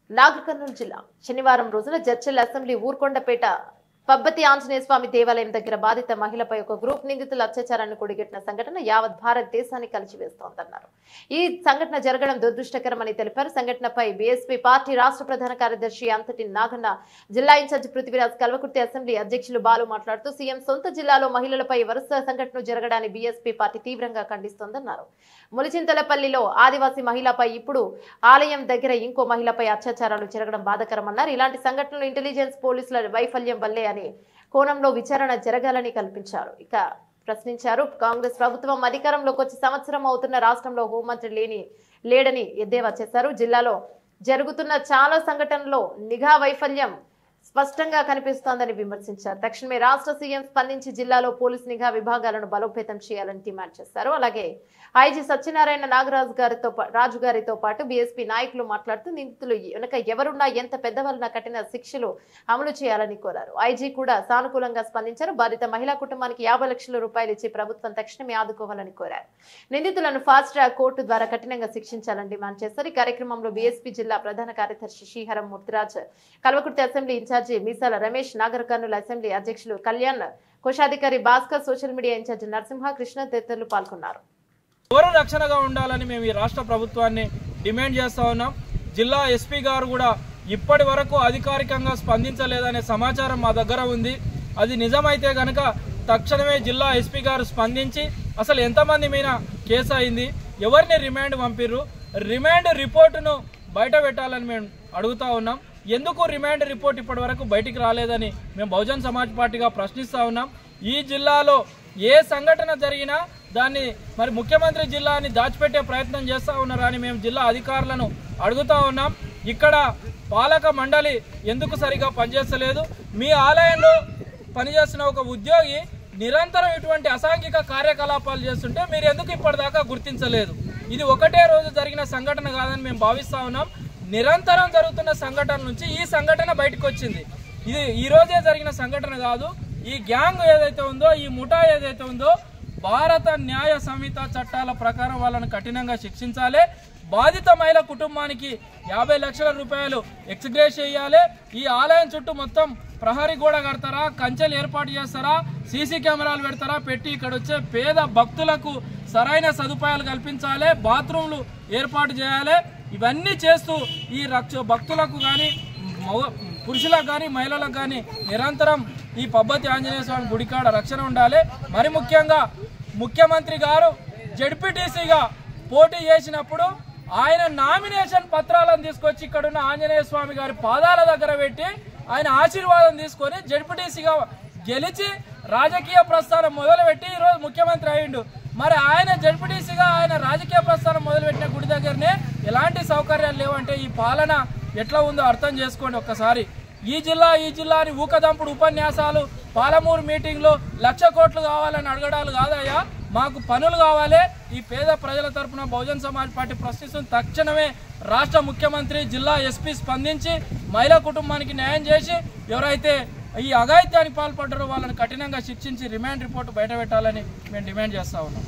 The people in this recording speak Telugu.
నాగర్ కర్నూలు జిల్లా శనివారం రోజున జడ్చల్ అసెంబ్లీ ఊర్కొండపేట పబ్బతి ఆంజనేయ స్వామి దేవాలయం దగ్గర బాధిత మహిళపై ఒక గ్రూప్ నిందితుల అత్యాచారాన్ని కొడిగట్టిన సంఘటన యావత్ భారతదేశాన్ని కలిసివేస్తోందన్నారు. ఈ సంఘటన జరగడం దురదృష్టకరమని తెలిపారు. సంఘటనపై బీఎస్పీ పార్టీ రాష్ట్ర ప్రధాన కార్యదర్శి అంతటి నాగన్న, జిల్లా ఇన్ఛార్జి పృథ్వీరాజ్, కల్వకుర్తి అసెంబ్లీ అధ్యక్షులు బాలు మాట్లాడుతూ సీఎం సొంత జిల్లాలో మహిళలపై వరుస సంఘటనలు జరగడాన్ని బీఎస్పీ పార్టీ తీవ్రంగా ఖండిస్తోందన్నారు. ములిచింతలపల్లిలో ఆదివాసీ మహిళపై, ఇప్పుడు ఆలయం దగ్గర ఇంకో మహిళపై అత్యాచారాలు జరగడం బాధాకరమన్నారు. ఇలాంటి సంఘటనలు ఇంటెలిజెన్స్ పోలీసుల వైఫల్యం వల్లే అని కోణంలో విచారణ జరగాలని కల్పించారు. ఇక ప్రశ్నించారు. కాంగ్రెస్ ప్రభుత్వం అధికారంలోకి వచ్చి సంవత్సరం అవుతున్న రాష్ట్రంలో హోంమంత్రి లేడని ఎద్దేవా చేశారు. జిల్లాలో జరుగుతున్న చాలా సంఘటనల్లో నిఘా వైఫల్యం స్పష్టంగా కనిపిస్తోందని విమర్శించారు. తక్షణమే రాష్ట్ర సీఎం స్పందించి జిల్లాలో పోలీస్ నిఘా విభాగాలను బలోపేతం చేయాలని డిమాండ్ చేశారు. అలాగే ఐజీ సత్యనారాయణ రాజు గారితో పాటు బీఎస్పీ నాయకులు మాట్లాడుతూ నిందితులు వెనుక ఎవరున్నా, ఎంత పెద్దవాళ్ళ కఠిన శిక్షలు అమలు చేయాలని కోరారు. ఐజీ కూడా సానుకూలంగా స్పందించారు. బాధిత మహిళా కుటుంబానికి 50 లక్షల రూపాయలు ఇచ్చి ప్రభుత్వం తక్షణమే ఆదుకోవాలని కోరారు. నిందితులను ఫాస్ట్ ట్రాక్ కోర్టు ద్వారా కఠినంగా శిక్షించాలని డిమాండ్ చేశారు. ఈ కార్యక్రమంలో బీఎస్పీ జిల్లా ప్రధాన కార్యదర్శి Sriharam Murthyraj, Kalwakurthy assembly incharge Meesala Ramesh, Nagar Kurnool assembly అధ్యక్షులు కళ్యాణ్, కోశాధికారి Bhaskar, social media incharge Narasimha, Krishna తదితరులు పాల్గొన్నారు. ఎవరు రక్షణగా ఉండాలని మేము ఈ రాష్ట్ర ప్రభుత్వాన్ని డిమాండ్ చేస్తా ఉన్నాం. జిల్లా ఎస్పీ గారు కూడా ఇప్పటి వరకు అధికారికంగా స్పందించలేదనే సమాచారం మా దగ్గర ఉంది. అది నిజమైతే గనక తక్షణమే జిల్లా ఎస్పీ గారు స్పందించి అసలు ఎంతమంది మీద కేసు అయింది, ఎవరిని రిమాండ్ పంపిర్రు, రిమాండ్ రిపోర్టును బయట పెట్టాలని మేము అడుగుతా ఉన్నాం. ఎందుకు రిమాండ్ రిపోర్ట్ ఇప్పటి వరకు బయటికి రాలేదని మేము బహుజన్ సమాజ్ పార్టీగా ప్రశ్నిస్తూ ఉన్నాం. ఈ జిల్లాలో ఏ సంఘటన జరిగినా దాన్ని మరి ముఖ్యమంత్రి జిల్లాని దాచిపెట్టే ప్రయత్నం చేస్తూ ఉన్నారని మేము జిల్లా అధికారులను అడుగుతా ఉన్నాం. ఇక్కడ పాలక మండలి ఎందుకు సరిగా పనిచేస్తలేదు? మీ ఆలయంలో పనిచేస్తున్న ఒక ఉద్యోగి నిరంతరం ఇటువంటి అసాంఘిక కార్యకలాపాలు చేస్తుంటే మీరు ఎందుకు ఇప్పటిదాకా గుర్తించలేదు? ఇది ఒకటే రోజు జరిగిన సంఘటన కాదని మేము భావిస్తూ ఉన్నాం. నిరంతరం జరుగుతున్న సంఘటన నుంచి ఈ సంఘటన బయటకు వచ్చింది. ఇది ఈ రోజే జరిగిన సంఘటన కాదు. ఈ గ్యాంగ్ ఏదైతే ఉందో, ఈ ముఠా ఏదైతే ఉందో, భారత న్యాయ సంహిత చట్టాల ప్రకారం వాళ్ళని కఠినంగా శిక్షించాలి. బాధిత మహిళ కుటుంబానికి 50 లక్షల రూపాయలు ఎక్స్గ్రేస్ చేయాలి. ఈ ఆలయం చుట్టూ మొత్తం ప్రహరీ గోడ కడతారా, కంచెలు ఏర్పాటు చేస్తారా, సీసీ కెమెరాలు పెడతారా, పెట్టి ఇక్కడ వచ్చే పేద భక్తులకు సరైన సదుపాయాలు కల్పించాలి, బాత్రూంలు ఏర్పాటు చేయాలి. ఇవన్నీ చేస్తూ ఈ భక్తులకు కానీ, పురుషులకు కానీ, మహిళలకు కానీ నిరంతరం ఈ పబ్బతి ఆంజనేయ స్వామి గుడికాడ రక్షణ ఉండాలి. మరి ముఖ్యంగా ముఖ్యమంత్రి గారు జడ్పీటీసీగా పోటీ చేసినప్పుడు ఆయన నామినేషన్ పత్రాలను తీసుకొచ్చి ఇక్కడున్న ఆంజనేయ స్వామి గారి పాదాల దగ్గర పెట్టి ఆయన ఆశీర్వాదం తీసుకొని జడ్పీటీసీగా గెలిచి రాజకీయ ప్రస్థానం మొదలుపెట్టి ఈరోజు ముఖ్యమంత్రి అయ్యిండు. మరి ఆయన జడ్పీటీసీగా ఆయన రాజకీయ ప్రస్థానం మొదలుపెట్టిన గుడి దగ్గరనే ఎలాంటి సౌకర్యాలు లేవంటే ఈ పాలన ఎట్లా ఉందో అర్థం చేసుకోండి ఒక్కసారి. ఈ జిల్లా అని ఊకదంపుడు ఉపన్యాసాలు, పాలమూరు మీటింగ్లో 1,00,000 కోట్లు కావాలని అడగడాలు కాదయ్యా, మాకు పనులు కావాలి. ఈ పేద ప్రజల తరఫున బహుజన్ సమాజ్ పార్టీ ప్రశ్నిస్తుంది. తక్షణమే రాష్ట్ర ముఖ్యమంత్రి, జిల్లా ఎస్పీ స్పందించి మహిళా కుటుంబానికి న్యాయం చేసి ఎవరైతే ఈ అఘాయిత్యానికి పాల్పడ్డారో వాళ్ళని కఠినంగా శిక్షించి రిమాండ్ రిపోర్టు బయట పెట్టాలని మేము డిమాండ్ చేస్తా ఉన్నాం.